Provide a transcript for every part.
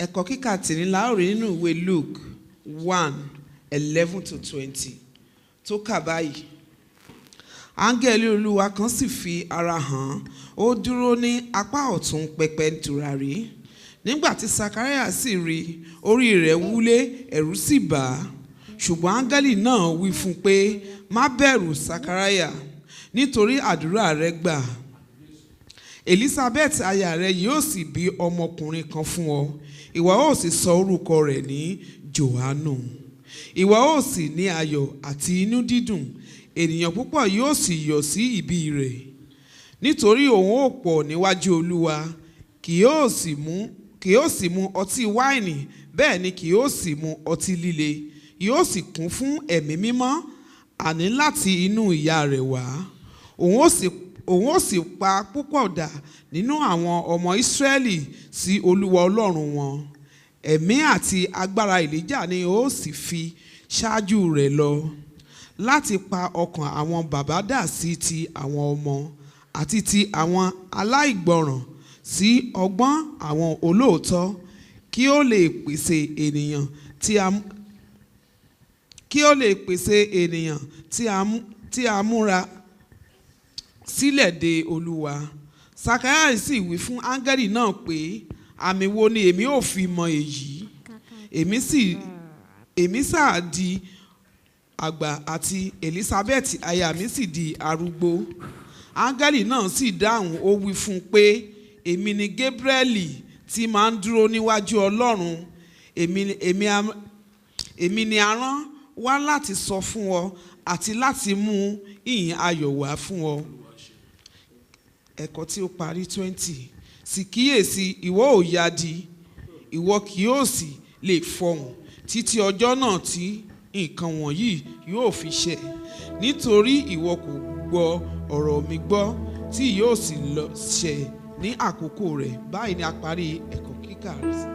Ẹ̀kọ́ kíkà tìní la ó rí nínú ìwé Luke 1:11-20 tó kà báyìí. Áńgẹ́lì Olúwa kan sì fi ara hàn, ó dúró ní apá ọ̀tún pẹpẹ tùràrí. Nígbà tí Sakaraya sì rí, orí rẹ̀ wúlé, ẹ̀rù sì bà á. Ṣùgbọ́n áńgẹ́lì náà wí fún un pé, má bẹ̀rù Sakaraya, nítorí àdúrà rẹ gbà. Elizabeth aya rẹ yóò sì bí ọmọkùnrin kan fún ọ. Ìwọ ó sì sọ orúkọ rẹ̀ ní Jòhánù. Ìwọ ó sì ní ayọ̀ àti inú dídùn. Ènìyàn púpọ̀ yóò sì yọ̀ sí ìbí rẹ̀. Nítorí òun ó pọ̀ níwájú Olúwa, kì yóò sì mu ọtí wáìnì, bẹ́ẹ̀ ni kì yóò sì mu ọtí líle. Yóò sì kún fún ẹ̀mí mímọ́, àní láti inú ìyá rẹ̀ wá. Òun ó sì pa púpọ̀ dà nínú àwọn ọmọ Ísírẹ́lì sí Olúwa Ọlọ́run wọn. Ẹ̀mí àti agbára Èlíjà ni ó sì fi ṣáájú rẹ̀ lọ, láti pa ọkàn àwọn bàbá dà sí ti àwọn ọmọ, àti ti àwọn aláìgbọràn sí ọgbọ́n àwọn olóòótọ́, kí ó lè pèsè ènìyàn tí a múra sílẹ̀ de Olúwa. Sakaraya sì wí fún áńgẹ́lì náà pé, àmì wo ni èmi ò fi mọ èyí? Èmi sáà di àgbà àti Elizabeth aya mi sì di arúgbó. Áńgẹ́lì náà sì dáhùn, ó wí fún un pé, èmi ni Gabrieli tí máa ń dúró níwájú Ọlọ́run. Èmi ni a rán wá láti sọ fún ọ àti láti mú ìyìn ayọ̀ wá fún ọ. Ẹ̀kọ́ tí ó parí 20. Sì kíyèsí, ìwọ ó yadi, ìwọ kì yóò sì lè fọhùn títí ọjọ́ náà tí nǹkan wọ̀nyí yóò fi ṣẹ. Nítorí ìwọ kò gbọ́ ọ̀rọ̀ mi gbọ́, tí yóò sì lọ ṣẹ ní àkókò rẹ̀. Báyìí ni a parí ẹ̀kọ́ kíkà rẹ̀.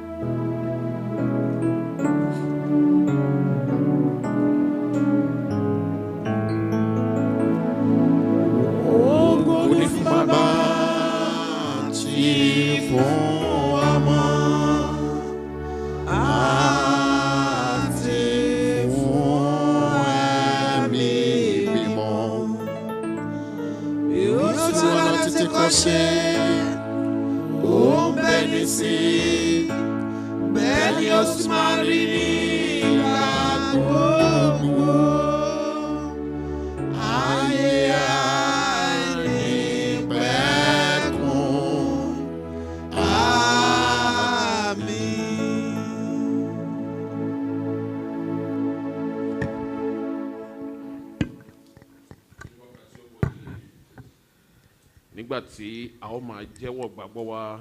Nígbà tí a ó máa jẹ́wọ́ gbàgbọ́ wa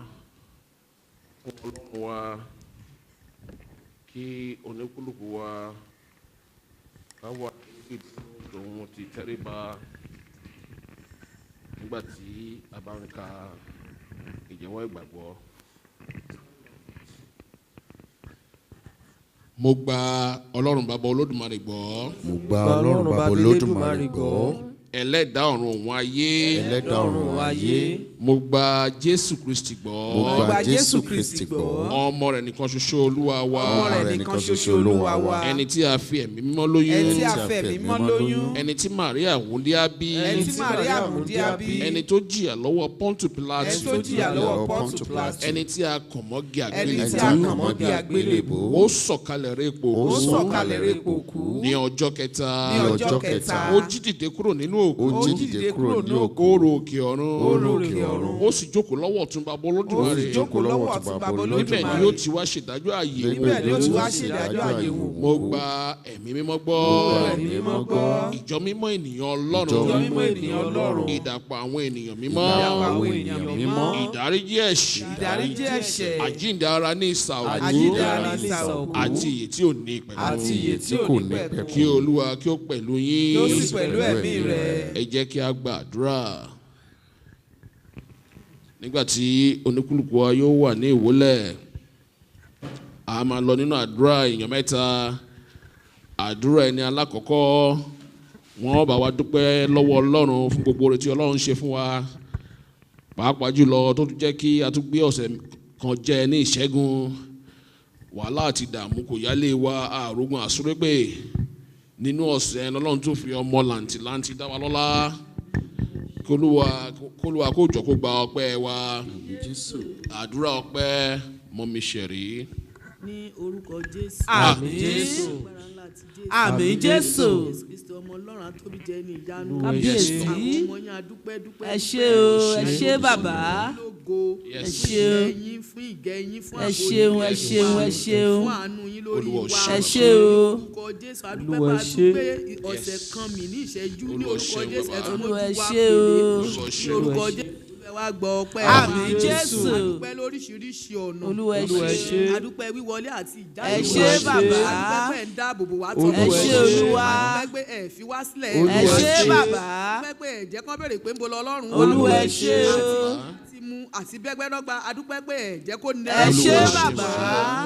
fún Ọlọ́run wa, kí oníkúlùkù wa ká wà níbi tòun ti tẹríba nígbà tí a bá ń ka ìjẹ́wọ́ ìgbàgbọ́. Mo gba Ọlọ́run Baba Olódùmarè gbọ́. Mo gba Ọlọ́run Baba Olódùmarè gbọ́. Ẹlẹ́dàá ọ̀run òun ayé. Ẹlẹ́dàá ọ̀run òun ayé. Mo gba Jésù Kristi gbọ́. Mo gba Jésù Kristi gbọ́. Ọmọ rẹ̀ nìkan ṣoṣo Olúwa wa. Ọmọ rẹ̀ nìkan ṣoṣo Olúwa wa. Ẹni tí a fi ẹ̀mí mímọ́ lóyún. Ẹni tí a fi ẹ̀mí mímọ́ lóyún. Ẹni tí Màríà wúndíá bí. Ẹni tí Màríà wúndíá bí. Ẹni tó jìyà lọ́wọ́ Pọ́ńtù Pílátù. Ẹni tó jìyà lọ́wọ́ Pọ́ńtù Pílátù. Ẹni tí a kàn mọ́gi Ẹni tí a kàn mọ́gi àgbélébùú. Ó sọ̀kalẹ̀ rẹ̀ ipò kú. Ó sọ̀kalẹ̀ rẹ̀ ipò kú. Ní ọjọ́ kẹta. Ní ọjọ́ kẹta. Ó jí dìde kúrò nínú òkú. Ó jí dìde kúrò ní òkú. Ó ro òkè ọ̀run. Ó ro òkè ọ̀run. Ó sì jókòó lọ́wọ́ ọ̀tún Baba Olódùmarè. Ó sì jókòó lọ́wọ́ ọ̀tún Baba Olódùmarè. Níbẹ̀ ni yóò ti wá ṣèdájọ́ àyè. Níbẹ̀ ni yóò ti wá ṣèdájọ́ àyè wò. Mo gba ẹ̀mí mímọ́ gbọ́. Ẹ̀mí mímọ́ gbọ́. Ìjọ mímọ́ ènìyàn Ọlọ́run. Ìjọ mímọ́ ènìyàn Ọlọ́run. Ìdàpọ̀ àwọn ènìyàn mímọ́. Ìdàpọ̀ àwọn ènìyàn mímọ́. Ìdáríjì ẹ̀ṣẹ̀. Ìdáríjì ẹ̀ṣẹ̀. Àjíǹde ara ní ìsà òkú. Àjíǹde ara ní ìsà òkú. Àti ìyè tí ò ní ìpẹ̀kun. Àti ìyè tí ò ní ìpẹ̀kun. Kí Olúwa kí ó pẹ̀lú yín. Yóò sì pẹ̀lú ẹ̀mí rẹ̀. Ẹ jẹ́ kí a gbàdúrà. Nígbàtí oníkúlùkù wa yóò wà ní ìwólẹ̀, a máa lọ nínú àdúrà èèyàn mẹ́ta. Àdúrà ẹni alákọ̀ọ́kọ́, wọ́n bá wa dúpẹ́ lọ́wọ́ Ọlọ́run fún gbogbo oore tí Ọlọ́run ṣe fún wa, pàápàá jùlọ tó tún jẹ́ kí a tún gbé ọ̀sẹ̀ kan jẹ ní ìṣẹ́gun. wàhálà àti ìdààmú kò yálé wa àrògùn àsúrépè nínú ọ̀sẹ̀ Ọlọ́run tó fi ọmọ làǹtìlanti dá wa lọ́lá kólúwa kó jọ kó gba ọpẹ́ wa àdúrà ọpẹ́ mọ́mí Ṣẹ̀rí. Ní orúkọ Jésù. Àmín Jésù. Àmín Jésù. Kristi ọmọ Ọlọ́run atóbi jẹ́ ní ìyanu. Kábíyèsí. Àwọn ọmọ yín adúpẹ́ dúpẹ́. Ẹ ṣé o, ẹ ṣé bàbá. Ẹ ṣé o. fún ìgẹ̀ yín fún Ẹ ṣeun, ẹ ṣeun, ẹ ṣeun. fún àánú yín lórí wa. Ẹ ṣé o. Orúkọ Jésù adúpẹ́ bá a tún pé ọ̀sẹ̀ kan mì ní ìṣẹ́jú ní orúkọ Jésù ẹ tún mójú Olúwa ẹ wa ṣé o. ní orúkọ Jésù wa gbọ́ ọpẹ́. Àmín Jésù. Adúpẹ́ lóríṣiríṣi ọ̀nà. Olúwa ẹ ṣé. Adúpẹ́ wíwọlé àti ìjáde. Ẹ ṣé bàbá. Adúpẹ́ pé ẹ̀ ń dáàbò bò wá tọ́. Ẹ ṣé Olúwa. Adúpẹ́ pé ẹ̀ fi wá sílẹ̀. Ẹ ṣé bàbá. Adúpẹ́ pé ẹ̀ jẹ́ kán béèrè pé ń bo lọ Ọlọ́run. Olúwa ẹ ṣé o. Àti mu àti bẹ́gbẹ́ dọ́gba adúpẹ́ pé ẹ̀ jẹ́ kó nẹ́. Ẹ ṣé bàbá.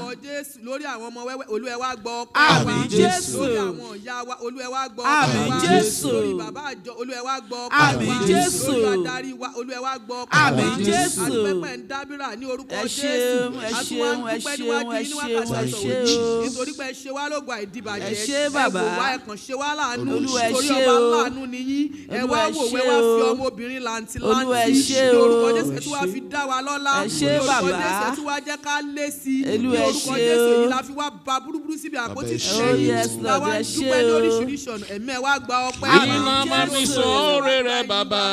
Orúkọ Jésù lórí àwọn ọmọ wẹ́wẹ́ Olúwa ẹ wá gbọ́ ọpẹ́ wa. Àmín Jésù. Lórí àwọn ìyá wa Olúwa ẹ wá gbọ́ ọpẹ́ wa. Àmín Jésù. Lórí bàbá àjọ Olúwa ẹ wá gbọ́ ọpẹ́ wa. Àmín Jésù. Lórí adarí wa Olúwa ẹ wá gbọ́ ọpẹ́ wa. Àmín Jésù. Adúpẹ́ pé ń dábìrà ní orúkọ Ẹ Jésù. ṣeun, ẹ Àtúwá ń ṣeun, ẹ dúpẹ́ ṣeun, níwájú ẹ yín ní ṣeun, wákàtí ẹ àìsàn ṣeun. òní. Nítorí pé ẹ ṣe wá lógo àìdìbàjẹ́. Ẹ ṣé bàbá. Ẹ wò wá ẹ kàn ṣe wá láàánú. Olúwa ẹ Nítorí ṣé ọba o. láàánú ni yín. Ẹ Olúwa wá ẹ wò ṣé wẹ́ wá fi o. ọmọbìnrin làǹtìlanti. Olúwa ẹ ṣé Ní o. orúkọ Jésù ẹ tún wá fi dá wa lọ́lá. Ẹ ṣé Ní orúkọ bàbá. Jésù ẹ tún wá jẹ́ ká lé sí i. Ní Olúwa ẹ orúkọ ṣé Jésù o. èyí la fi wá ba búrúburú síbi àpótí ẹ ṣé. Oh, yes, ṣẹ́yìn. Lord, Táwa ẹ ń ṣé dúpẹ́ o. lóríṣiríṣi ọ̀nà ẹ̀mí ẹ wá gba ọpẹ́. Kí la máa fi san oore rẹ bàbá?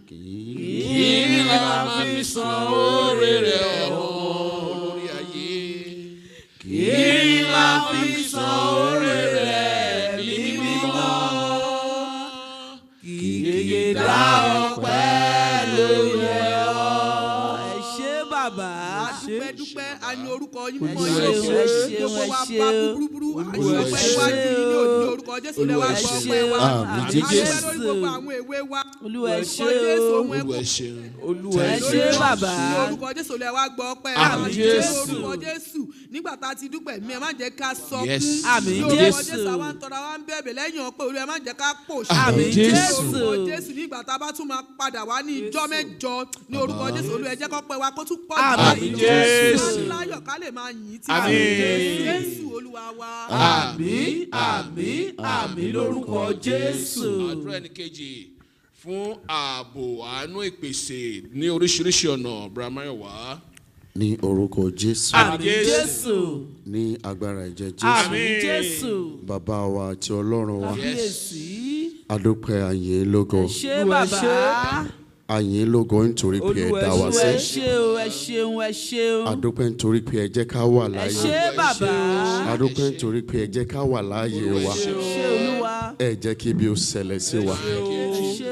Kí la máa fi san oore rẹ olórí ayé? Kí la fi san oore rẹ ní mímọ́? Kìkì dá ọpẹ́ ló yẹ ọ́. Ẹ ṣé bàbá. Dúpẹ́ a ní orúkọ yín Ẹ mímọ́ ṣeun, yín ẹ ṣe ṣeun, gbogbo ẹ wa ṣeun. bá búburú àìsàn Olúwa ẹ ọpẹ́ ṣeun. iwájú yín ní orúkọ Jésù lẹ́wà Ẹ gbọ́ ṣeun. ọpẹ́ wa. Àmín Adúpẹ́ Jésù. lórí gbogbo àwọn èwe wa. Olúwa ẹ Orúkọ ṣé Jésù o. ohun Olúwa ẹ ẹ̀kọ́. ṣeun. Olúwa ẹ ṣé bàbá. Ní orúkọ Jésù lẹ́wà gbọ́ ọpẹ́ Àmín Jésù. orúkọ Jésù nígbà tá a ti dúpẹ́ mi ẹ má jẹ́ ká sọkún. Yes. Àmín Ní orúkọ Jésù. Jésù àwa ń tọrọ àwa ń bẹ̀bẹ̀ lẹ́yìn ọpẹ́ Olúwa ẹ má jẹ́ ká pòṣì. Àmín Jésù. Ní orúkọ Jésù nígbà tá a bá tún máa padà wá ní ìjọ mẹ́jọ ní orúkọ Jésù Olúwa ẹ jẹ́ kó pẹ́ wa kó tún pọ̀ Àmín Jésù. láyọ̀ ká lè máa yìn tí Àmín. Jésù Olúwa wa. Àmín, àmín, àmín lórúkọ Jésù. Àdúrà ẹni kejì fún ààbò àánú ìpèsè ní oríṣiríṣi ọ̀nà Brahmayowa. Ní orúkọ Jésù. Àmín Jésù. Ní agbára ẹ̀jẹ̀ Jésù. Àmín Jésù. Bàbá wa àti Ọlọ́run wa. Kábíyèsí. Adúpẹ́ àyìn lógo. Ẹ ṣé bàbá. Àyìn lógo nítorí pé ẹ dá wa Olúwa ẹ sí. ṣé o, ẹ ṣeun, ẹ ṣeun. Adúpẹ́ nítorí pé ẹ jẹ́ ká wà Ẹ láàyè. ṣé bàbá. Adúpẹ́ nítorí pé ẹ jẹ́ ká wà láàyè wa. Ṣé Olúwa. Ẹ jẹ́ kí ibi ó ṣẹlẹ̀ sí wa. Ṣé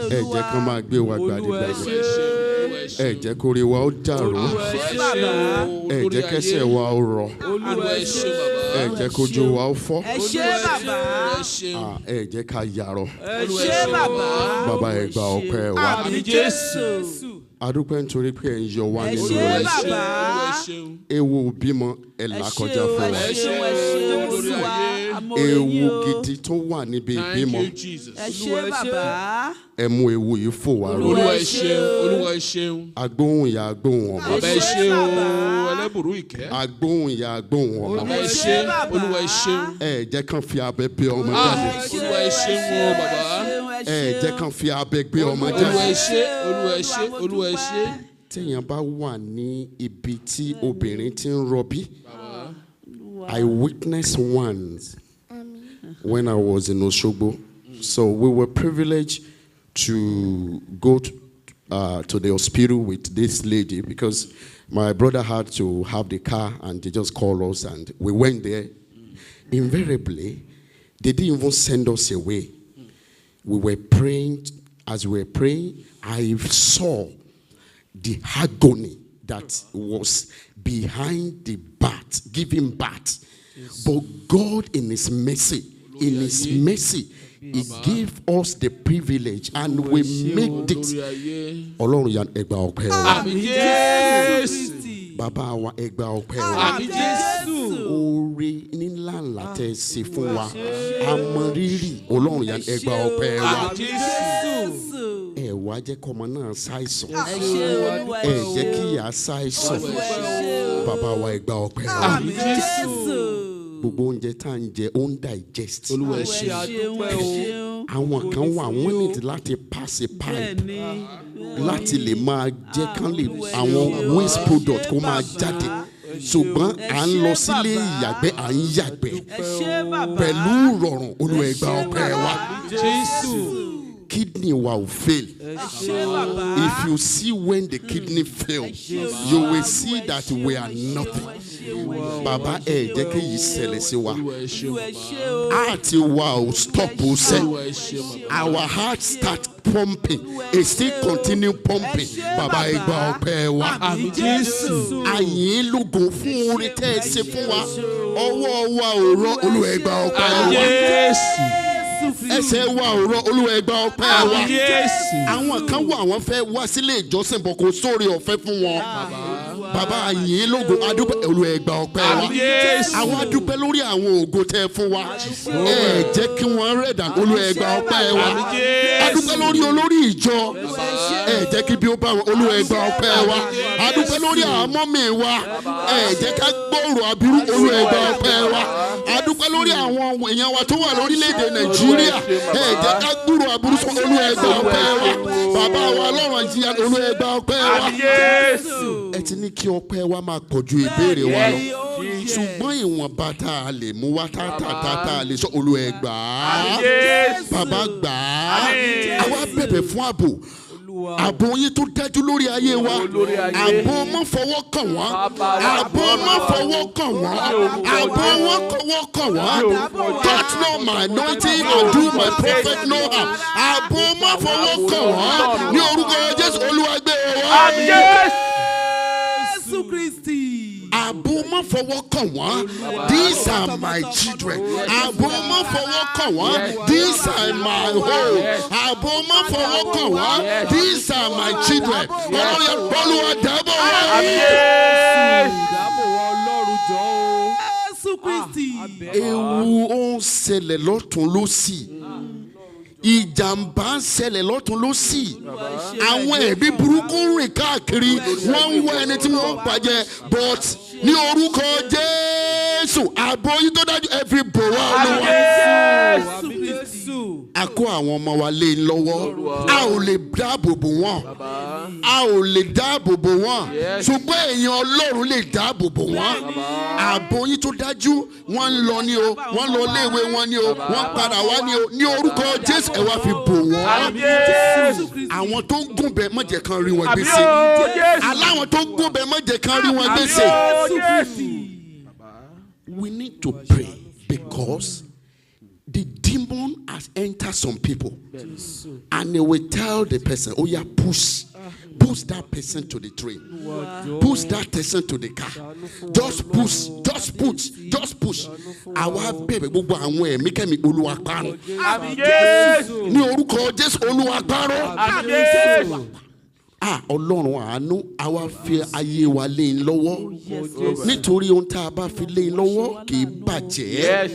Ẹ Olúwa. jẹ́ ká máa gbé wa gbàdúgbàdú. Ẹ jẹ́ kórí wa ó dàrú. Ṣé bàbá. Ẹ jẹ́ kẹ́sẹ̀ wa ó rọ̀. Olúwa ẹ ṣé bàbá. Ẹ jẹ́ kójú wa ó fọ́. Ẹ ṣé bàbá. Ẹ ṣeun. Ẹ jẹ́ ká yarọ̀. Ẹ ṣé bàbá. Bàbá ẹ gba ọpẹ́ wa. Àmín Jésù. Adúpẹ́ nítorí pé ẹ ń yọ wá Ẹ nínú ṣé rẹ̀. bàbá. Olúwa ẹ ṣeun. Ewu bímọ ẹ là kọjá fún wa. Ẹ ṣeun, ẹ ṣeun, Olúwa. Amóore Ewu yín o. gidi tó wà níbi Thank ìbímọ. you, Jesus. Ẹ ṣé bàbá. Ẹ mú ewu yìí fò wá ró. Olúwa ẹ ṣeun. Olúwa ẹ ṣeun. Agbóhùn ìyá agbóhùn ọmọ. Bàbá ẹ ṣé o, ẹlẹ́bùrú ìkẹ́. Agbóhùn ìyá agbóhùn ọmọ. Bàbá ẹ Ẹ ṣé, ṣé bàbá. Olúwa ẹ ṣeun. Ẹ jẹ́ kán fi abẹ gbé ọmọ Ah, jáde. Olúwa ẹ ṣeun o bàbá. Ẹ jẹ́ kán fi abẹ gbé ọmọ Olúwa ẹ jáde. ṣé, Olúwa ẹ ṣé, Olúwa ẹ ṣé. Téèyàn bá wà ní ibi tí obìnrin ti ń rọbí. I witnessed once when I was in Osogbo. So we were privileged to go to the hospital with this lady because my brother had to have the car and they just called us and we went there. Invariably, they didn't even send us away. We were praying. As we were praying, I saw the agony that was behind the birth, giving birth. But God in his mercy, he gave us the privilege and we made it. Ọlọ́run ya ẹgbà ọpẹ́ wa. Àmín Jésù. Bàbá wa ẹgbà ọpẹ́ wa. Àmín Jésù. Oore nílànà tẹ́ ṣe fún wa. A mọ rírì. Ọlọ́run ya ẹgbà ọpẹ́ wa. Àmín Jésù. Ẹ wá jẹ́ kọ́mọ náà ṣàìsàn. Ẹ ṣé Olúwa. Ẹ jẹ́ kí ìyá ṣàìsàn. bàbá wa ẹ gba ọpẹ́ wa. Àmín Jésù. Gbogbo oúnjẹ tá à ń jẹ ó ń digest. Olúwa ẹ Ṣé ṣé. àdúpẹ́ o. Àwọn kan wà wọ́n need láti pass a pipe Bẹ́ẹ̀ni. láti lè máa jẹ́ kán lè àwọn waste product kó máa jáde. Ṣùgbọ́n à ń lọ sílé ìyàgbẹ́ à ń yàgbẹ́ Ẹ ṣé bàbá. pẹ̀lú ìrọ̀rùn. Olúwa ẹ gba ọpẹ́ wa. Jésù. Kidney wa ò fail. Ẹ ṣé bàbá. If you see when the kidney fail, you will see that we are nothing. Bàbá ẹ jẹ́ kí èyí ṣẹlẹ̀ sí wa. Olúwa ẹ ṣé Ẹ bàbá. ṣé o. Heart wa ò stop ó sẹ́. Olúwa ẹ ṣé bàbá. Our heart start pumping. It still continue pumping. Bàbá ẹ gba ọpẹ́ wa. Àmín Jésù. Àyìn lógo fún oore tẹ́ ẹ ṣe fún wa. Ọwọ́ wa ò rọ. Olúwa ẹ gba ọpẹ́ wa. Jésù. Ẹsẹ̀ wa ò rọ. Olúwa ẹ gba ọpẹ́ wa. Jésù. Àwọn kan wà wọ́n fẹ́ wá sílé ìjọsìn bọ̀ kò sóore ọ̀fẹ́ fún wọn. Bàbá àyìn lógo adúpẹ́. Olúwa ẹ gba ọpẹ́ wa. Jésù. Àwọn adúpẹ́ lórí àwọn ògo tẹ́ fún wa. Ẹ jẹ́ kí wọ́n rẹ̀ dànù. Olúwa ẹ gba ọpẹ́ wa. Adúpẹ́ lórí olórí ìjọ. Ẹ jẹ́ kí bí ó bá wọn. Olúwa ẹ gba ọpẹ́ wa. Adúpẹ́ lórí àwọn mọ́mì wa. Ẹ jẹ́ ká gbòòrò àbírú. Olúwa ẹ gba ọpẹ́ wa. Adúpẹ́ lórí àwọn èèyàn wa tó wà lórílẹ̀‐èdè Nàìjíríà. Ẹ jẹ́ ká gbòòrò àbúrú sọ. Olúwa ẹ gba ọpẹ́ wa. Bàbá wa lọ́rùn àjíyá. Olúwa ẹ gba ọpẹ́ wa. Ẹ ti ní kí ọpẹ́ wa máa pọ̀ ju ìbéèrè wa lọ. Ṣùgbọ́n ìwọ̀nba tá a lè mú wá tá a lè sọ. Olúwa ẹ gbà á. Bàbá gbà á. Àwa bẹ̀bẹ̀ fún ààbò. Ààbò yín tó dájú lórí ayé wa. Ààbò má fọwọ́ kàn wọ́n. Ààbò má fọwọ́ kàn wọ́n. Ààbò wọn kọwọ́ kàn wọ́n. Touch not my anointing and do my prophet no harm. Ààbò má fọwọ́ kàn wọ́n. Ní orúkọ Jésù Olúwa gbé wa. Jésù Kristi. Ààbò má fọwọ́ kàn wọ́n. These are my children. Ààbò má fọwọ́ kàn wọ́n. These are my home. Ààbò má fọwọ́ kàn wọ́n. These are my children. Olúwa dábò wá. Ìdábò Ọlọ́run jọ o. Jésù Kristi. Ewu ó ń ṣẹlẹ̀ lọ́tún lósì. Ìjàmbá ń ṣẹlẹ̀ lọ́tún lósì. Àwọn ẹ̀bí burúkú rìn káàkiri. Wọ́n ń wọ ẹni tí wọ́n bàjẹ́. But ní orúkọ Jésù ààbò yìí tó dájú ẹ fi bò wá Olúwa. Jésù. A kó àwọn ọmọ wa lé lọ́wọ́. A ò lè dáàbò bò wọ́n. A ò lè dáàbò bò wọ́n. Ṣùgbọ́n èèyàn Ọlọ́run lè dáàbò bò wọ́n. Ààbò yìí tó dájú wọ́n ń lọ ní o. Wọ́n lọ iléèwé wọn ní o. Wọ́n padà wá ní o. Ní orúkọ Jésù ẹ wá fi bò wọ́n. Àwọn tó ń gùn bẹ́ẹ̀ má jẹ́ kan rí wọn gbèsè. Aláwọn tó ń gùn bẹ́ẹ̀ má jẹ́ kan rí wọn gbèsè. We need to pray because the demon has entered some people, and they will tell the person, "Oh yeah, push that person to the train, push that person to the car, just push, just push, just push." Àwa bẹ̀bẹ̀ gbogbo àwọn ẹ̀mí kẹ́mi Olúwa parun. Ní orúkọ Jésù Olúwa parun. Ọlọ́run àánú àwa fi ayé wa lé in lọ́wọ́ nítorí ohun tá a bá fi lé in lọ́wọ́ kì í bàjẹ́.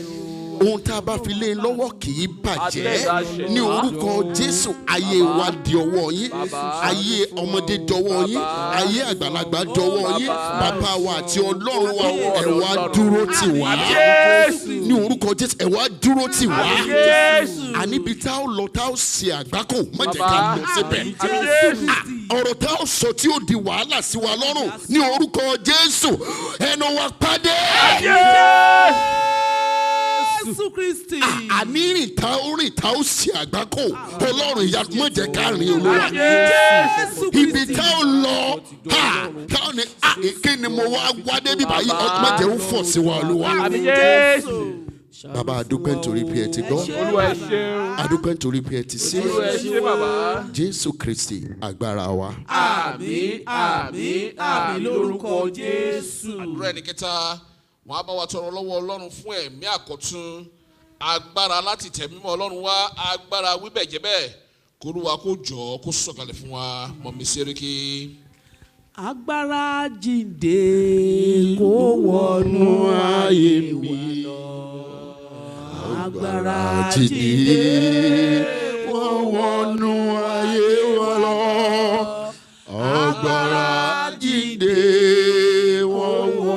Ohun tá a bá fi lé in lọ́wọ́ kì í bàjẹ́. Ní orúkọ Jésù ayé wa di ọwọ́ yín. Ayé ọmọdé dọwọ́ yín. Ayé àgbàlagbà dọwọ́ yín. Bàbá wa àti Ọlọ́run wa ẹ wá dúró tì wá. Ní orúkọ Jésù ẹ wá dúró tì wá. Àníbi tá ó lọ tá ó ṣe àgbákò má jẹ́ ká lọ síbẹ̀. Ọ̀rọ̀ tá ó sọ tí ó di wàhálà sí wa lọ́rùn ní orúkọ Jésù ẹnu wa pàdé. Jésù Kristi. Àní rìn tá ó ṣe àgbákò Ọlọ́run ìyá má jẹ́ ká rìn Olúwa. Ibi tá ó lọ táwọn ní kí ni mo wá débi báyìí má jẹ́ ó fọ̀ sí wa Olúwa. Bàbá adúpẹ́ nítorí pé ẹ ti gbọ́. Adúpẹ́ nítorí pé ẹ ti ṣe. Jésù Kristi agbára wa. Àmín àmín àmín lórúkọ Jésù. Àdúrà ẹni kẹta wọn á bá wa tọrọ lọ́wọ́ Ọlọ́run fún ẹ̀mí àkọ́tún agbára láti tẹ̀ mímọ́ Ọlọ́run wá agbára wíbẹ̀ jẹ́ bẹ́ẹ̀ kó Olúwa kó jọ kó sọ̀kalẹ̀ fún wa mọ̀mí Sẹ́ríkì. Agbára jíǹde kó wọnú ayé mi. Agbára jíǹde wọ́n wọnú ayé wọn lọ. Agbára jíǹde wọ́n wọnú.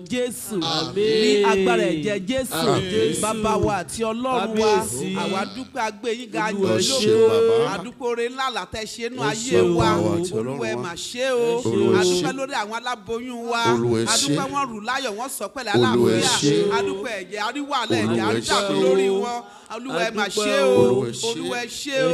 Jésù ní agbára ẹ̀jẹ̀ Jésù bàbá wa àti Ọlọ́run wa àwa dúpẹ́ agbẹ́yìn ga yín lógo àdúpẹ́ oore ńlá làtẹ̀ ṣe nú ayé wa Olúwa ẹ mà ṣe o àdúpẹ́ lórí àwọn aláboyún wa àdúpẹ́ wọn rù láyọ̀ wọn sọ pẹ̀lẹ́ àlàáfíà àdúpẹ́ ẹ̀jẹ̀ àríwálẹ̀ ẹ̀jẹ̀ àríjàgbé lórí wọn Olúwa ẹ mà ṣe o Olúwa ẹ ṣe o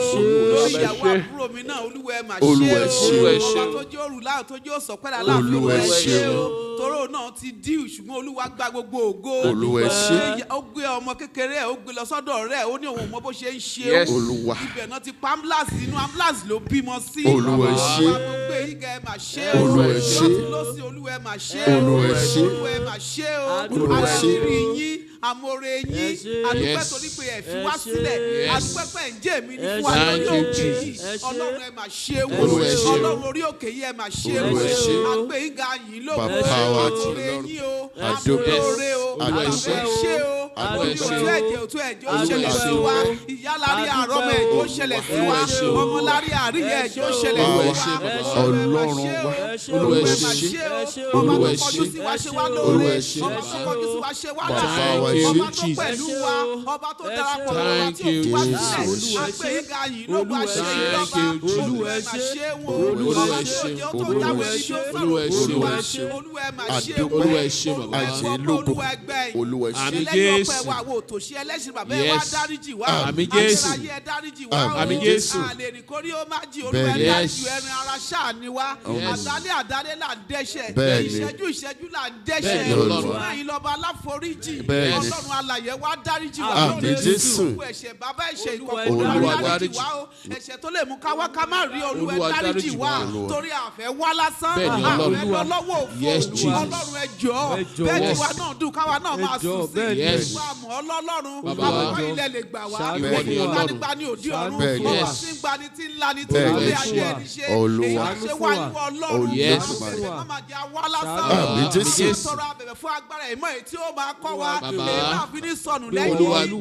lórí ìyàwó àbúrò mi náà Olúwa ẹ mà ṣe o ọba tó jẹ́ òrù láyọ̀ tó jẹ́ òsọ pẹ̀lẹ́ àlàáfíà Olúwa ẹ ṣe o toró náà ti díù ṣùgbọ́n Olúwa gba gbogbo ògo Olúwa ẹ ṣe ó gbé ọmọ kékeré ẹ̀ ó gbé lọ sọ́dọ̀ rẹ̀ ó ní òun mọ bó ṣe ń ṣe Olúwa ibẹ̀ náà ti pa ambulance inú ambulance ló bímọ sí Olúwa ẹ ṣe gbogbo ìgà ẹ mà ṣe o Olúwa ẹ ṣe lọ́sí Olúwa ẹ mà ṣe o Olúwa ẹ ṣe Olúwa ẹ mà ṣe o Olúwa ẹ ṣe àṣírí yín amóore yín adúpẹ́ torí pé ẹ fi wá sílẹ̀ adúpẹ́ pé ẹ̀ ń jẹ́ mi ní fún wa lórí òkè yìí Ọlọ́run ẹ mà ṣe o Ọlọ́run orí òkè yìí ẹ mà ṣe o àgbẹ̀ ìgà yín lóko amóore yín o amóore o àdúpẹ́ ṣe o òtún ẹ̀jẹ̀ ó ṣẹlẹ̀ sí wa ìyá lárí àrọ́mọ ẹ̀jẹ̀ ó ṣẹlẹ̀ sí wa ọmọ lárí àríyá ẹ̀jẹ̀ ó ṣẹlẹ̀ sí wa Ọlọ́run wa Olúwa ẹ mà ṣe o ọba tó kọjú sí wa ṣe wá lóore ọba tó kọjú sí wa ṣe wá lóore ọba tó pẹ̀lú wa ọba tó darapọ̀ mọ́ wa tí ó fi wá sílẹ̀ àgbẹ̀ ìgà yìí ló wá ṣe ìjọba Olúwa ẹ mà ṣe wọn ọba tó jẹ́ ó tó jáwé níbi ó sọ̀rọ̀ Olúwa ẹ mà ṣe wọn Olúwa ẹgbẹ́ yìí ẹlẹ́yìn ọpẹ́ wa wo tòṣì ẹlẹ́sìn bàbá ẹ wá dáríjì wá ayérayé ẹ dáríjì wá àlè ní kórí ó má jì Olúwa ẹ dájú ẹran ara ṣáà ni wá àdálẹ́ là ń dẹ́ṣẹ̀ ìṣẹ́jú là ń dẹ́ṣẹ̀ ṣùgbọ́n ìlọba aláforíjì Ọlọ́run alààyè wá dáríjì wá lórí gbogbo ẹ̀ṣẹ̀ bàbá ẹ̀ṣẹ̀ ìkọ̀kọ̀ Olúwa dáríjì wá o ẹ̀ṣẹ̀ tó lè mú káwá ká má rí Olúwa dáríjì wá torí àfẹ́ wá lásán àfẹ́ lọ́wọ́ òfò Ọlọ́run ẹ jọ̀ọ́ bẹ́ẹ̀ tí wa náà dùn káwa náà máa sùn sí ìwà àmọ́ Ọlọ́run àwọn ilẹ̀ lè gbà wá ìgbà ní òdi ọ̀run ọ̀rọ̀ sí gbani tí ńlá ní tí wọlé ayé ẹni ṣe èyí ṣe wá ìwọ Ọlọ́run ẹ̀ṣẹ̀ má máa jẹ́ àwa lásán sọ̀rọ̀ abẹ̀bẹ̀ fún agbára ìmọ̀ èyí tí ó máa kọ́ wa èyí náà fi ní sọnù lẹ́yìn èyí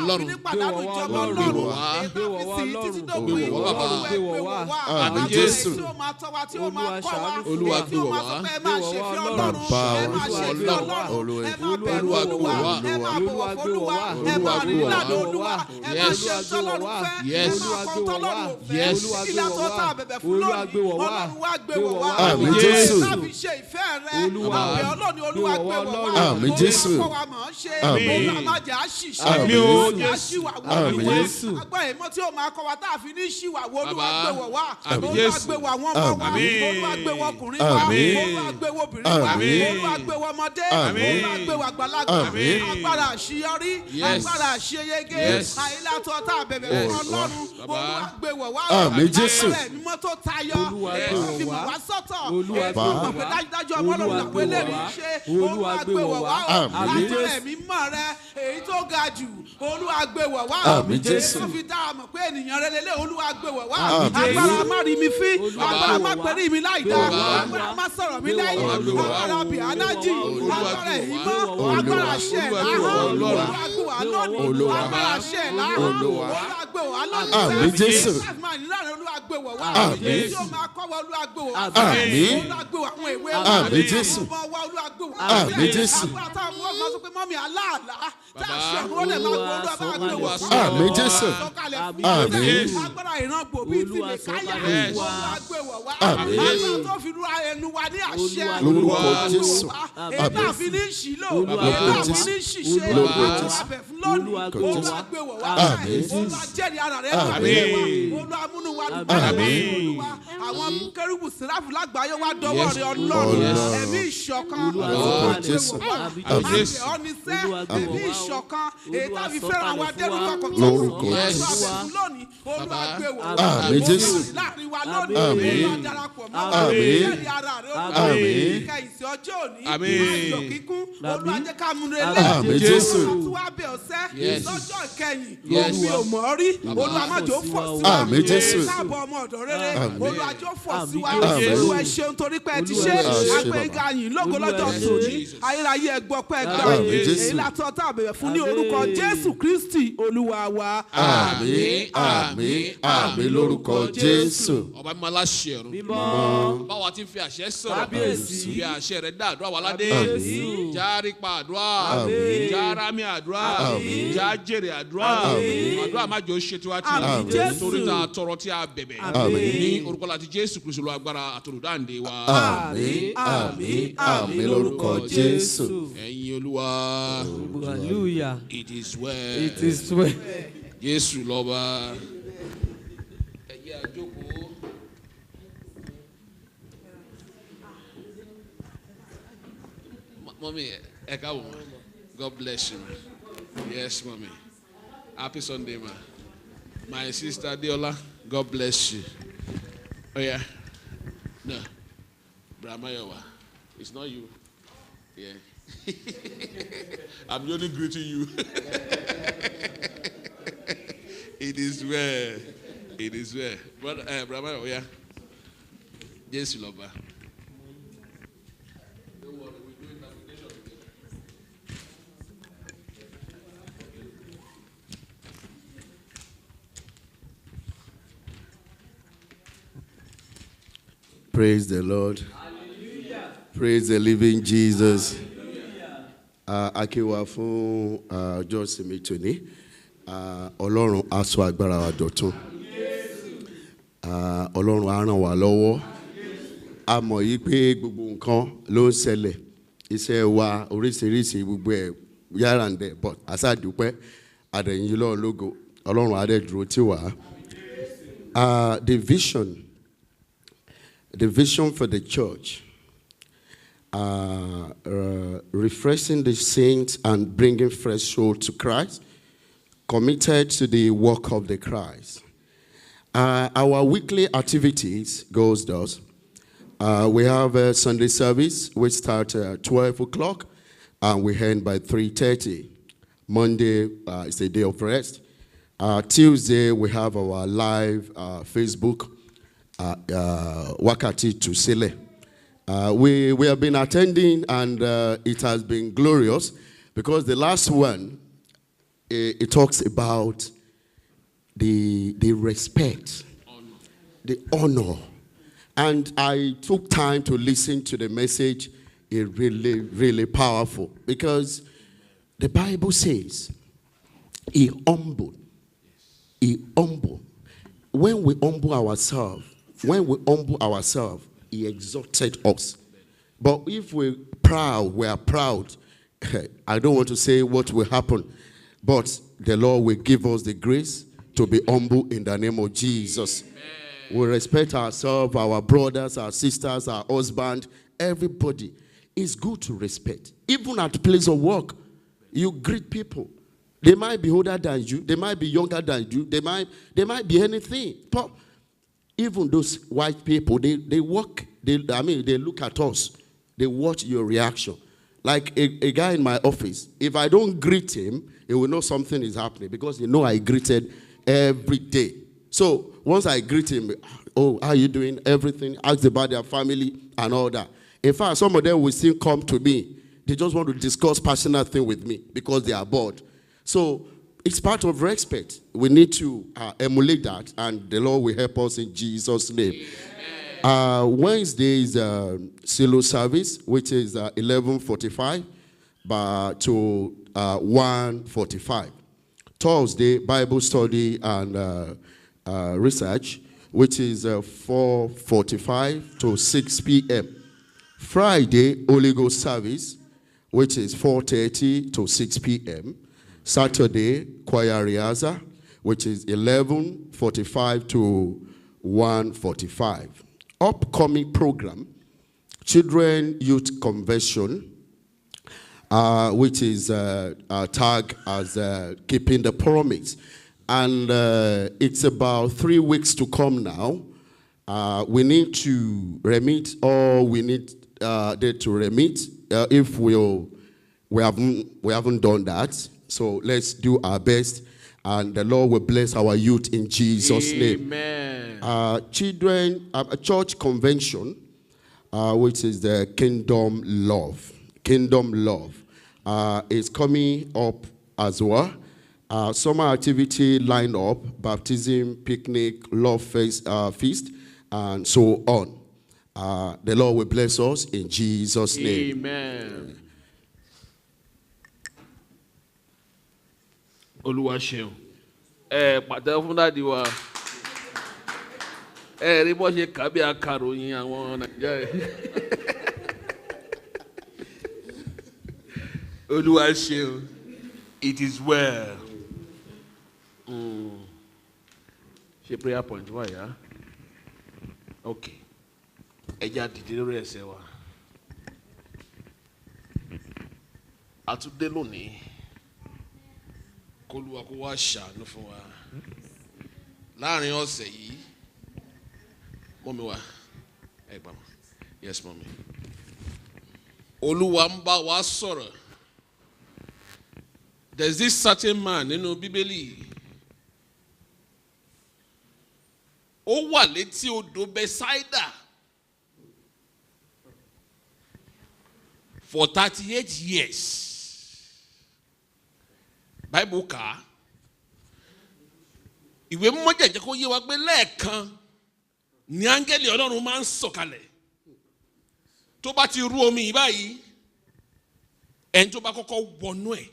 náà fi ní pàdánù ìjọba Ọlọ́run èyí náà fi sí títí dópin Olúwa ẹ gbé wọ̀ wá àgbẹ̀ tí ó máa tọ́ wa tí ó máa kọ́ wa èyí tí ó máa sọ pé ẹ máa ṣe fi Ọlọ́run ẹ máa ṣe fi Ọlọ́run ẹ máa bẹ̀rù Olúwa ẹ máa bọ̀wọ̀ f'Olúwa ẹ máa rìn nílànà Olúwa ẹ máa ṣe tọ́lọ́run fẹ́ ẹ máa kọ́ tọ́lọ́run fẹ́ ìlà tó tà bẹ̀bẹ̀ fún lónìí Ọlọ́run wá gbé wọ̀ wá Àmín Jésù láti ṣe ìfẹ́ rẹ àbẹ̀ Ọlọ́run Olúwa gbé wọ̀ wá Àmín Jésù kọ́ wa mọ̀ ọ́ ṣe Olúwa má jẹ́ àṣìṣe Olúwa ṣìwà wọ Olúwa agbára ìmọ̀ tí ó máa kọ́ wa tá a fi ní ṣìwà wọ Olúwa gbé wọ̀ wá Olúwa gbé wọ̀ àwọn ọmọ wa Olúwa gbé wọ̀ ọkùnrin wa Olúwa gbé wọ̀ obìnrin wa Olúwa gbé wọ̀ ọmọdé Olúwa gbé wọ̀ àgbàlagbà agbára àṣeyọrí agbára àṣeyege àìlàtọ̀ tá a bẹ̀bẹ̀ fún Ọlọ́run Olúwa gbé wọ̀ wá Àmín Jésù mímọ́ tó tayọ fi mọ̀ wá sọ́tọ̀ mọ̀ pé dájúdájú ọmọ Ọlọ́run làwọn eléyìí ṣe Olúwa gbé wọ̀ wá agbára ẹ̀mí mọ̀ rẹ èyí tó ga jù Olúwa gbé wọ̀ wá Àmín Jésù tó fi dára mọ̀ pé ènìyàn rẹ lélẹ̀ Olúwa gbé wọ̀ wá agbára má rí mi fín agbára má pẹ̀lú mi láì dá agbára má sọ̀rọ̀ mi lẹ́yìn agbára bìánájì agbára ìmọ̀ agbára ṣẹ̀ láhàn Olúwa gbé wá lónìí agbára ṣẹ̀ láhàn Olúwa gbé wá lónìí Àmín Jésù Olúwa gbé wọ̀ wá Àmín tí ó máa kọ́ wa Olúwa gbé wọ̀ wá Àmín Olúwa gbé wọ̀ àwọn ìwé wa Àmín Jésù Olúwa gbé wọ̀ Àmín Jésù agbára táwọn ọmọ ọmọ sọ pé mọ́mí aláàlá tá a ṣe àwọn ọ̀rẹ́ máa gbọ́ Olúwa bá gbé wọ̀ wá Àmín Jésù Àmín agbára ìran gbòbí ìfìlẹ̀ káyà Olúwa gbé wọ̀ wá agbára tó fi lu ẹnu wa ní àṣẹ lórúkọ Jésù èyí náà fi ní ṣìlò èyí náà fi ní ṣìṣe àbẹ̀ fún lónìí Olúwa gbé wọ̀ wá Olúwa jẹ́rìí ara rẹ̀ Olúwa múnú wa dùn àwọn kérúbù síráfù lágbàáyé wa dọwọ́ rẹ̀ Ọlọ́run ẹ̀mí ìṣọ̀kan ọ̀nìṣẹ́ ẹ̀mí ìṣọ̀kan èyí tá a fi fẹ́ràn wa dẹ́rù kọ̀kọ̀ lórúkọ lónìí Olúwa gbé wọ̀ Àmín Jésù láàrin wa lónìí Olúwa darapọ̀ mọ́ wa jẹ́rìí ara rẹ̀ Olúwa ìkẹyìnsì ọjọ́ òní ayọ̀ kíkún Olúwa jẹ́ ká múnú Àmín Jésù tó wá bẹ̀ ọ́ sẹ́ Yes. lọ́jọ́ ìkẹyìn Yes. omi ò mọ̀ rí Olúwa má jẹ́ ó fọ̀ sí wa Àmín, Jésù. káàbọ̀ ọmọ ọ̀dọ́ rere Àmín. Olúwa jẹ́ ó fọ̀ sí wa Àmín. Olúwa ẹ ṣeun torí pé ẹ ti ṣe Àṣẹ, àgbẹ̀yìnká yìí lógo Olúwa lọ́jọ́ ẹ ṣe, tòní Jesus. ayérayé ẹ gbọ́ pé ẹ gbà Àmín, Jésù. èyí látọ̀ tá a bẹ̀rẹ̀ fún ní orúkọ Jésù Kristi Olúwa wa. Àmín, àmín, àmín lórúkọ Jésù. Ọba mímọ́ aláṣẹ ọ̀run. Mímọ́. Báwa ti fi àṣẹ sọ̀rọ̀. Kábíyèsí. Fi àṣẹ rẹ̀ dá àdúrà wa ládé. Kábíyèsí. Járí pa àdúrà. Àmín. Járami àdúrà. Àmín. Já jèrè àdúrà. Àmín. Àdúrà má jò ṣe tiwa Àmín, tì. Jésù. Torí ta tọrọ tí a bẹ̀bẹ̀. Àmín. Ní orúkọ láti Jésù Kristu lọ agbára àtòlùdáǹdè wa. Àmín, àmín, àmín lórúkọ Jésù. Ẹ̀yin Olúwa. Hallelujah. It is well. It is well. Jésù lọ́ba. Ẹ jẹ́ a jókòó. Mommy, ẹ káàbọ̀ ma. God bless you. Yes, mommy. Happy Sunday, ma. My sister Deola, God bless you. Oh yeah. No. Brahmayowa. It's not you. Yeah. I'm only greeting you. It is well. It is well. Brother, Brahmayowa, yeah. Yes, Loba. Praise the Lord. Praise the living Jesus. Akéwà fún ọjọ́ ìsinmi tòní. Ọlọ́run á sọ agbára wa dọ̀tun. Ọlọ́run á ràn wá lọ́wọ́. A mọ̀ yí pé gbogbo nǹkan ló ń ṣẹlẹ̀. Iṣẹ́ wa oríṣiríṣi gbogbo ẹ̀ yára ń dẹ̀ but àṣàdúpẹ́ àdẹ̀yìn lọ́ọ̀ lógo. Ọlọ́run á dẹ̀ dúró tì wá. The vision for the church, refreshing the saints and bringing fresh soul to Christ, committed to the work of the Christ. Our weekly activities goes thus. We have a Sunday service, which starts at 12 o'clock, and we end by 3:30. Monday is a day of rest. Tuesday, we have our live Facebook Wakati to Sele. We have been attending, and it has been glorious because the last one, it talks about the respect, the honor. And I took time to listen to the message. It's really, really powerful because the Bible says, He humbled. When we humble ourselves, He exalted us. But if we are proud, I don't want to say what will happen, but the Lord will give us the grace to be humble in the name of Jesus. We respect ourselves, our brothers, our sisters, our husband, everybody. It's good to respect. Even at the place of work, you greet people. They might be older than you, they might be younger than you, they might be anything. But even those white people, they look at us. They watch your reaction. Like a guy in my office, if I don't greet him, he will know something is happening because he know I greeted every day. So once I greet him, oh, how are you doing? Everything, ask about their family and all that. In fact, some of them will still come to me. They just want to discuss personal thing with me because they are bored. So it's part of respect. We need to emulate that, and the Lord will help us in Jesus' name. Wednesday is Silo service, which is 11:45 to 1:45. Thursday, Bible study and research, which is 4:45 to 6 p.m. Friday, Holy Ghost service, which is 4:30 to 6 p.m. Saturday, choir rehearsal, which is 11:45 to 1:45. Upcoming program, Children Youth Convention, which is tagged as Keeping the Promise. And it's about 3 weeks to come now. We need to remit, or we need they to remit. If we haven't done that, So let's do our best, and the Lord will bless our youth in Jesus' name. Amen. Children, a church convention, which is the Kingdom Love. Kingdom Love is coming up as well. Summer activity lined up, baptism, picnic, love feast, and so on. The Lord will bless us in Jesus' name. Amen. Olúwa ṣeun. Pàtẹ́wọ́ fún dáàdi wa. Rí bọ́ ṣe kà bí akàròyìn àwọn Nàìjíríà. Olúwa ṣeun. It is well. Ṣe prayer point wá yá. Okay. Ẹ jẹ́ àdìdí lórí ẹsẹ̀ wa. A tún dé lónìí. K'Olúwa kó wá ṣàánú fún wa. Láàrin ọ̀sẹ̀ yìí. Mọ́mí wa. Ẹ gbà mọ́. Yes, mọ́mí. Olúwa ń bá wa sọ̀rọ̀. There's this certain man nínú Bíbélì. Ó wà létí odò Bethsaida for 38 years. Bible kà á. Ìwé mímọ́ jẹ́ kó yé wa pé lẹ́ẹ̀kan ni áńgẹ́lì Ọlọ́run máa ń sọ̀kalẹ̀. Tó bá ti rú omi yìí báyìí, ẹni tó bá kọ́kọ́ wọnú ẹ̀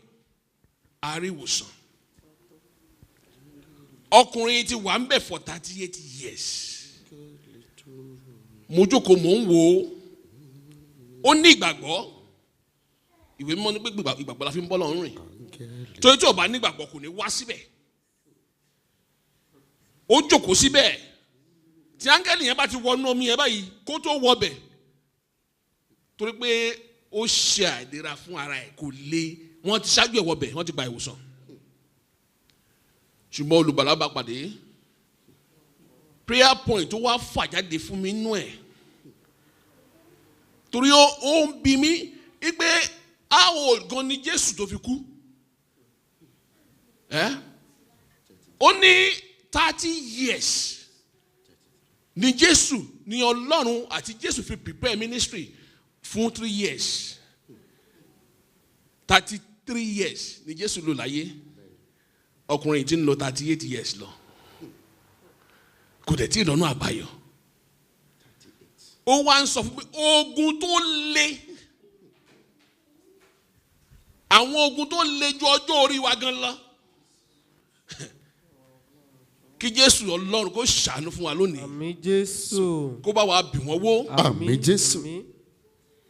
á rí ìwòsàn. Ọkùnrin ti wà ń bẹ̀ for 38 years. Mo jókòó mò ń wò ó ní ìgbàgbọ́. Ìwé mímọ́ ní pé ìgbàgbọ́ la fi ń bọ́ lọ́rùn rìn. Torí tí ò bá ní ìgbàgbọ́ kò ní wá síbẹ̀. Ó jókòó síbẹ̀. Tí áńgẹ́lì yẹn bá ti wọnú omi yẹn báyìí kó tó wọbẹ̀. Torí pé ó ṣe àìlera fún ara ẹ̀ kò lè. Wọ́n ti ṣáájú ẹ̀ wọbẹ̀ wọ́n ti gba ìwòsàn. Ṣùgbọ́n olùgbàlà bá pàdé. Prayer point tó wá fà jáde fún mi nú ẹ̀. Torí ó ń bi mí wípé how old gan ni Jésù tó fi kú? Ó ní 30 years ni Jésù ni Ọlọ́run àti Jésù fi prepare ministry fún 3 years. 33 years ni Jésù lò láyé. Ọkùnrin tí ń lò 38 years lọ. Kò dẹ̀ tí ìlọ́nà àbáyọ. Ó wá ń sọ fún mi ogun tó le. Àwọn ogun tó le ju ọjọ́ orí wa gan lọ. Kí Jésù Ọlọ́run kó ṣàánú fún wa lónìí. Àmín Jésù. Kó bá wa bì wọ́n wó. Àmín Jésù.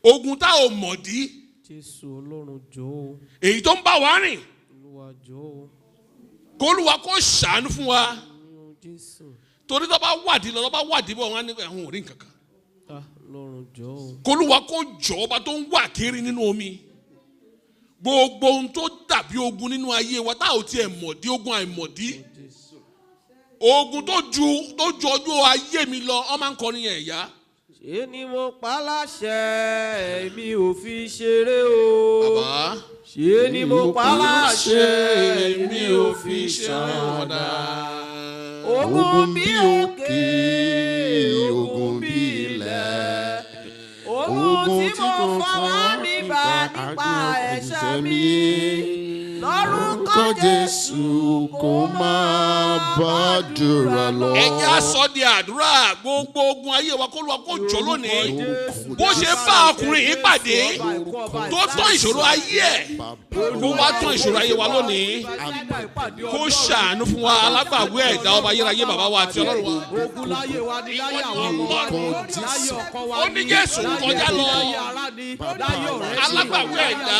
Ogun tá ò mọ̀dí. Jésù Ọlọ́run jọ̀ọ́. Èyí tó ń bá wa rìn. Olúwa jọ̀ọ́. K'Olúwa kó ṣàánú fún wa. Àmín Jésù. Torí tó bá wádìí lọ tó bá wádìí bọ̀ wọ́n á ní àwọn ò rí nǹkan kan. Ọlọ́run jọ̀ọ́. K'Olúwa kó jọ ọba tó ń wà kiri nínú omi. Gbogbo ohun tó dàbí ogun nínú ayé wa tá ò tiẹ̀ mọ̀dí ogun àìmọ̀dí. Ogun tó ju ọjọ́ ayé mi lọ ọ máa ń kọrin yẹn ìyá. Ṣé ni mo pa láṣẹ èmi ò fi ṣeré o. Bàbá. Ṣé ni mo pa láṣẹ èmi ò fi ṣàwàdà. Ogun bí òkè, ogun bí ilẹ̀. Ogun tí mo fọwọ́ mi bá nípa ẹ̀ṣẹ̀ mi. Lórúkọ Jésù kó máa bá dúrà lọ. Ẹ jẹ́ á sọ di àdúrà gbogbo ogun ayé wa k'Olúwa kó jọ lónìí. Bó ṣe bá ọkùnrin yìí pàdé tó tán ìṣòro ayé ẹ̀ kó wá tán ìṣòro ayé wa lónìí. Kó ṣàánú fún wa alágbàwé ẹ̀dá ọba ayérayé bàbá wa àti Ọlọ́run wa. Ogun láyé wa ni láyé àwọn ọmọ láyé ọkọ wa Ó ní Jésù kọjá lọ. Alágbàwé ẹ̀dá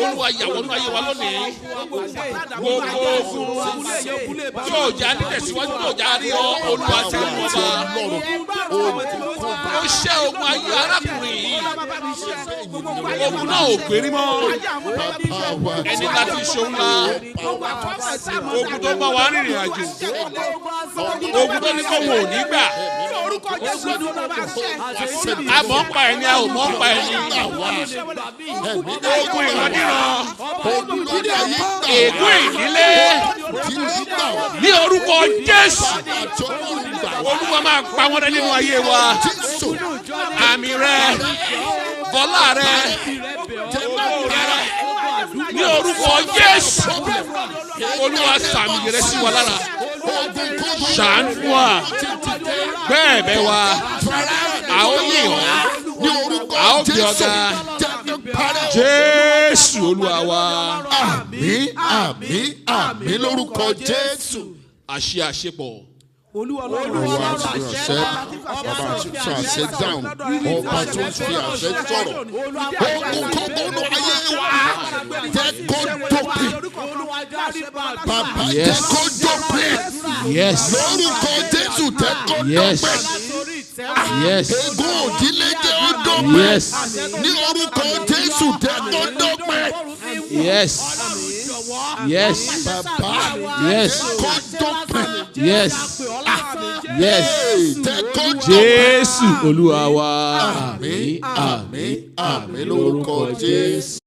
Olúwa yàwó nínú ayé wa lónìí. Gbogbo ogun tí ò já ní tẹ̀síwájú tí ò já rí ọ Olúwa tẹ̀ ń bọ̀ bá. Ó ṣẹ́ ogun ayé arákùnrin yìí. Ogun náà ò gbérí mọ́. Ẹni láti ṣòun la. Ogun tó bá wa rìnrìn àjò. Ogun tó ní kó wò ní gbà. A mọ̀ ń pa ẹni a ò mọ̀ ń pa ẹni. Ogun ìrandíran. ègún ìdílé ní orúkọ Jésù Olúwa máa pa wọ́n rẹ́ nínú ayé wa àmì rẹ̀ bọ́lá rẹ̀ ní orúkọ Jésù Olúwa sàmì rẹ̀ sí wa lára ṣàánú wa bẹ́ẹ̀ bẹ́ẹ̀ wa a ó yìn ọ́ a ó gbé ọ̀gá Jésù Olúwa wa. Àmín àmín àmín lórúkọ Jésù. Àṣepọ̀. Olúwa àṣẹ dáhùn ọba tó ń fi àṣẹ sọ̀rọ̀ ògùnkógónú ayé wa jẹ́ kó dópin bàbá jẹ́ kó dópin lórúkọ Jésù jẹ́ kó dópin ègún òdílé jẹ́ ó dópin ní orúkọ Jésù jẹ́ kó dópin bàbá kó dópin. Jésù Olúwa wa. Àmín àmín àmín lórúkọ Jésù.